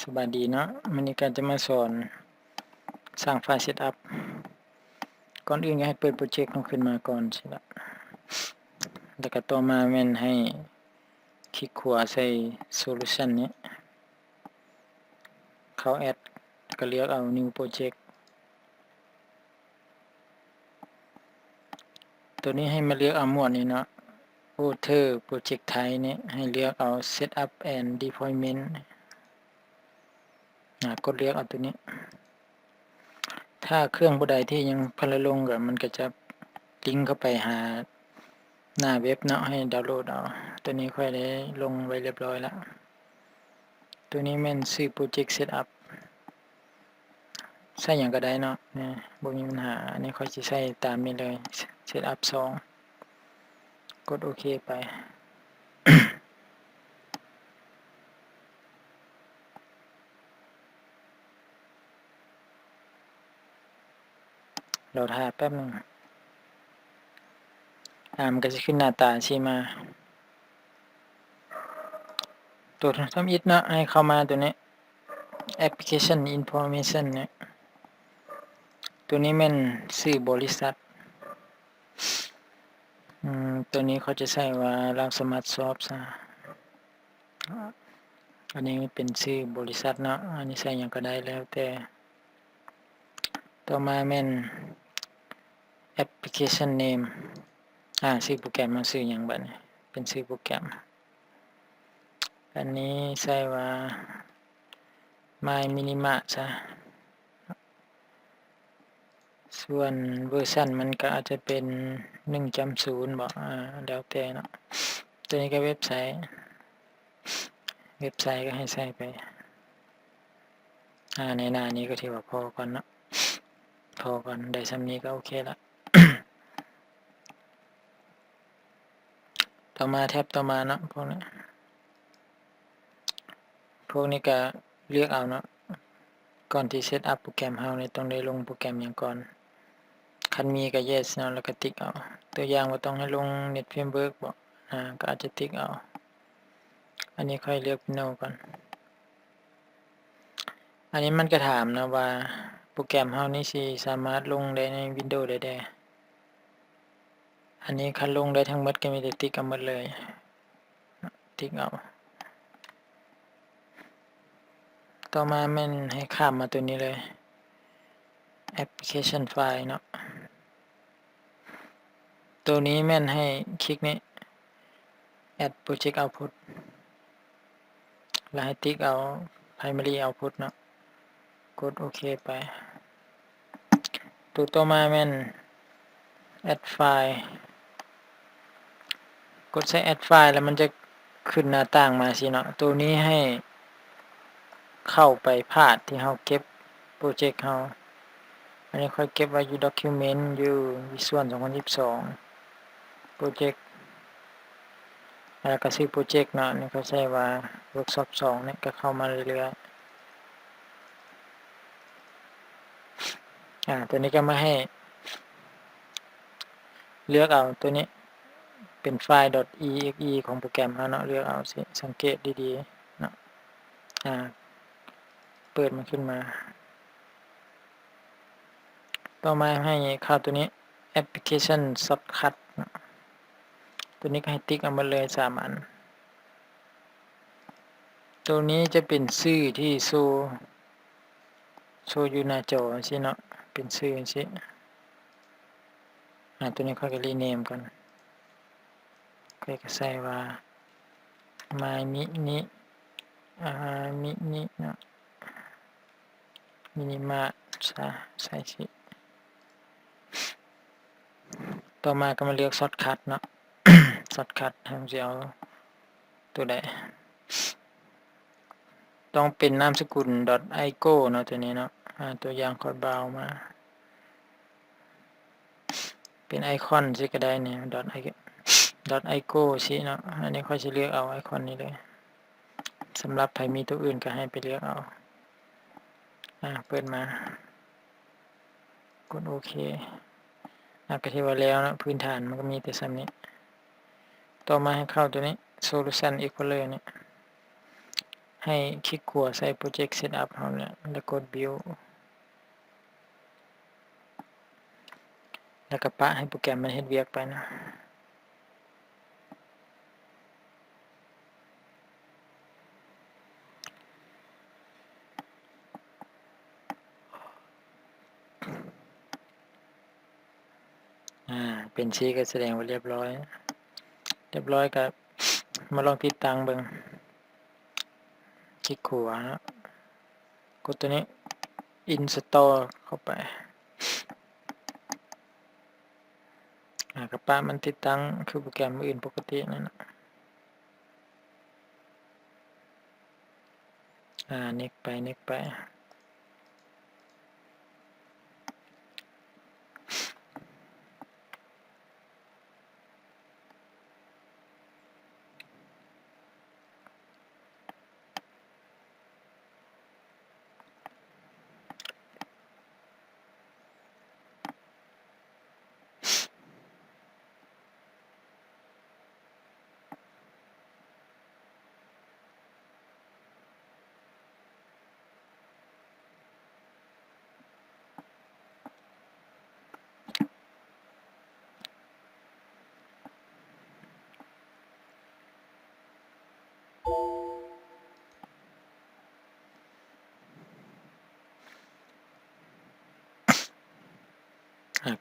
สบายดีเนาะวันนี้ก็จะมาสอนสร้างไฟล์ Setup ก่อนอื่นก็ให้เปิดโปรเจกต์ขึ้นมาก่อนใช่ละแล้วก็ต่อมาแม่นให้คลิกขวาใส่ Solution นี้เข้า Add ก็เลือกเอา New Project ตัวนี้ให้มาเลือกเอาหมวดนี้เนาะ Author Project Type นี้ให้เลือกเอา Setup and Deployment กดเลือกเอาตัวนี้ถ้าเครื่องผู้ใดที่ยังพลลงก็มันก็จะลิงก์เข้าไปหาหน้าเว็บเนาะให้ดาวน์โหลดเอาตัวนี้ค่อยได้ลงไว้เรียบร้อยแล้วตัวนี้แม่นชื่อ Project Setup ใส่หยังก็ได้เนาะนี่บ่มีปัญหาอันนี้ค่อยสิใช้ตามนี้เลย Setup 2กดโอเคไป เราท่าแป๊บนึงมันก็จะขึ้นหน้าตาสิมาตัวทำอิฐเนาะให้เข้ามาตัวนี้ Application Information เนี่ยตัวนี้แม่นชื่อบริษัทตัวนี้เขาจะใช้ว่าเราสมัครสอบซะอันนี้เป็นชื่อบริษัทเนาะอันนี้ใส่หยังก็ได้แล้วแต่ต่อมาแม่น Application Name ชื่อโปรแกรมมันชื่อหยังบัดนี้เป็นชื่อโปรแกรมอันนี้ใส่ว่า My Minima ซะส่วนเวอร์ชันมันก็อาจจะเป็น 1.0 บ่แล้วแต่เนาะตัวนี้ก็เว็บไซต์ก็ให้ใส่ไปในหน้านี้ก็ถือว่าพอก่อนเนาะพอก่อนได้ส่ำนี้ก็โอเคละ ต่อมาแท็บต่อมาเนาะพวกนี้ก็เลือกเอาเนาะก่อนที่เซตอัพโปรแกรมเฮานี่ต้องได้ลงโปรแกรมหยังก่อนคันมีก็ yes เนาะแล้วก็ติ๊กเอาตัวอย่างว่าต้องให้ลง Net Framework บ่ก็อาจจะติ๊กเอาอันนี้ค่อยเลือก no ก่อนอันนี้มันก็ถามนะว่าโปรแกรมเฮานี่สิสามารถลงได้ใน Windows ได้อันนี้คันลงได้ทั้งหมดก็มีแต่ติ๊กเอาหมดเลยติ๊กเอาต่อมาแม่นให้ข้ามมาตัวนี้เลย Application File เนาะตัวนี้แม่นให้คลิกนี้ Add Project Output แล้วให้ติ๊กเอา Primary Output เนาะกดโอเคไปตัวต่อมาแม่น Add File กดใส่ Add File แล้วมันจะขึ้นหน้าต่างมาสิเนาะตัวนี้ให้เข้าไปพาธที่เฮาเก็บโปรเจกต์เฮาอันนี้ค่อยเก็บไว้อยู่ Document อยู่ Visual 2022 โปรเจกต์แล้วก็ชื่อโปรเจกต์เนาะนี่ก็ใช้ว่า Workshop 2นี่ก็เข้ามาเรื่อยๆตัวนี้ก็มาให้เลือกเอาตัวนี้เป็นไฟล์ .exe ของโปรแกรมเฮาเนาะเลือกเอาสิสังเกตดีๆเนาะเปิดมันขึ้นมาต่อมาให้เข้าตัวนี้ Application Shortcut ตัวนี้ก็ให้ติ๊กเอามาเลย3อันตัวนี้จะเป็นชื่อที่โชว์อยู่หน้าจอสิเนาะเป็นชื่อสิตัวนี้ค่อยก็รีเนมก่อนค่อยก็ใส่ว่า My Mini เนาะ Minima ใส่สิต่อมาก็มาเลือก Shortcut เนาะ Shortcut เฮาสิเอาตัวใดต้องเป็นนามสกุล .ico เนาะตัวนี้เนาะตัวอย่างคอดบาวมาเป็นไอคอนสิก็ได้เนี่ย .ico สิเนาะอันนี้ค่อยสิเลือกเอาไอคอนนี้เลยสำหรับใครมีตัวอื่นก็ให้ไปเลือกเอาเปิดมากดโอเคก็ที่ว่าแล้วนะพื้นฐานมันก็มีแต่ซ้ำนี้ต่อมาให้เข้าตัวนี้ Solution Explorer นี่ ให้คลิกขวาใส่ Project Setup เฮาเนี่ยแล้วกด Build แล้วก็ปะให้โปรแกรมมันเฮ็ดเวียกไปนะเป็นชี้ก็แสดงว่าเรียบร้อยก็มาลองติดตั้งเบิ่งคลิกขวานะกดตัวนี้ Install เข้าไปก็ปะมันติดตั้งคือโปรแกรมอื่นปกตินั่นน่ะnext ไป next ไป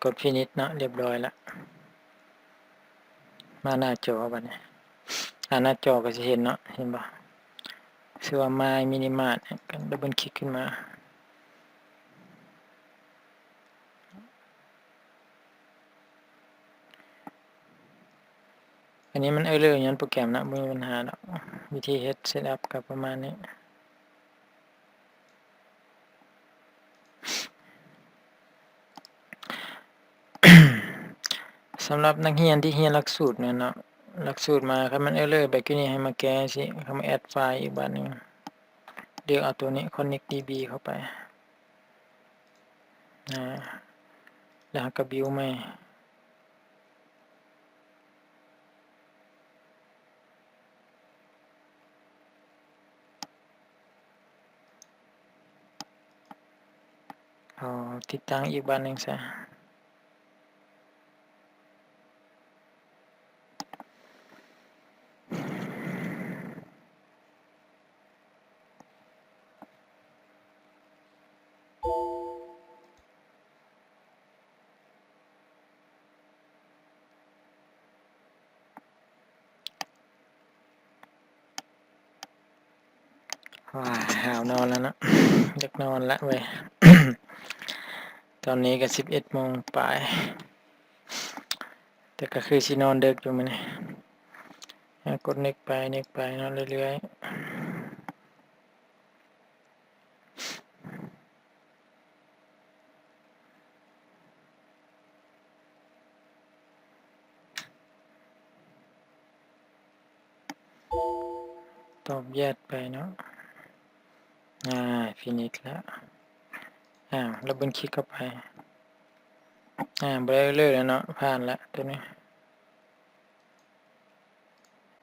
กด Finish เนาะเรียบร้อยแล้วมาหน้าจอบัดนี้หน้าจอก็สิเห็นเนาะเห็นบ่ชื่อว่า My Minimart ก็ดับเบิลคลิกขึ้นมาอันนี้มันerror ย้อนโปรแกรมนะบ่มีปัญหาดอกวิธีเฮ็ด Setup ก็ประมาณนี้สำหรับนักเรียนที่เรียนหลักสูตรเนี่ยเนาะหลักสูตรมาคันมัน error แบบนี้ให้มาแก้สิเข้ามา add ไฟล์อีกบัดนึงเลือกเอาตัวนี้ connectdb เข้าไปแล้วก็ build ใหม่ติดตั้งอีกบัดนึงซะหาวนอนแล้วนะอยากนอนแล้วเว้ย ตอนนี้ก็11 โมงปลายแต่ก็คือสินอนดึกอยู่มื้อนี้กด next ไป next ไปเนาะเรื่อยๆตอบแยดไปเนาะfinish แล้วดับเบิลคลิกเข้าไปบ่ได้เลยแล้วเนาะผ่านแล้วตัวนี้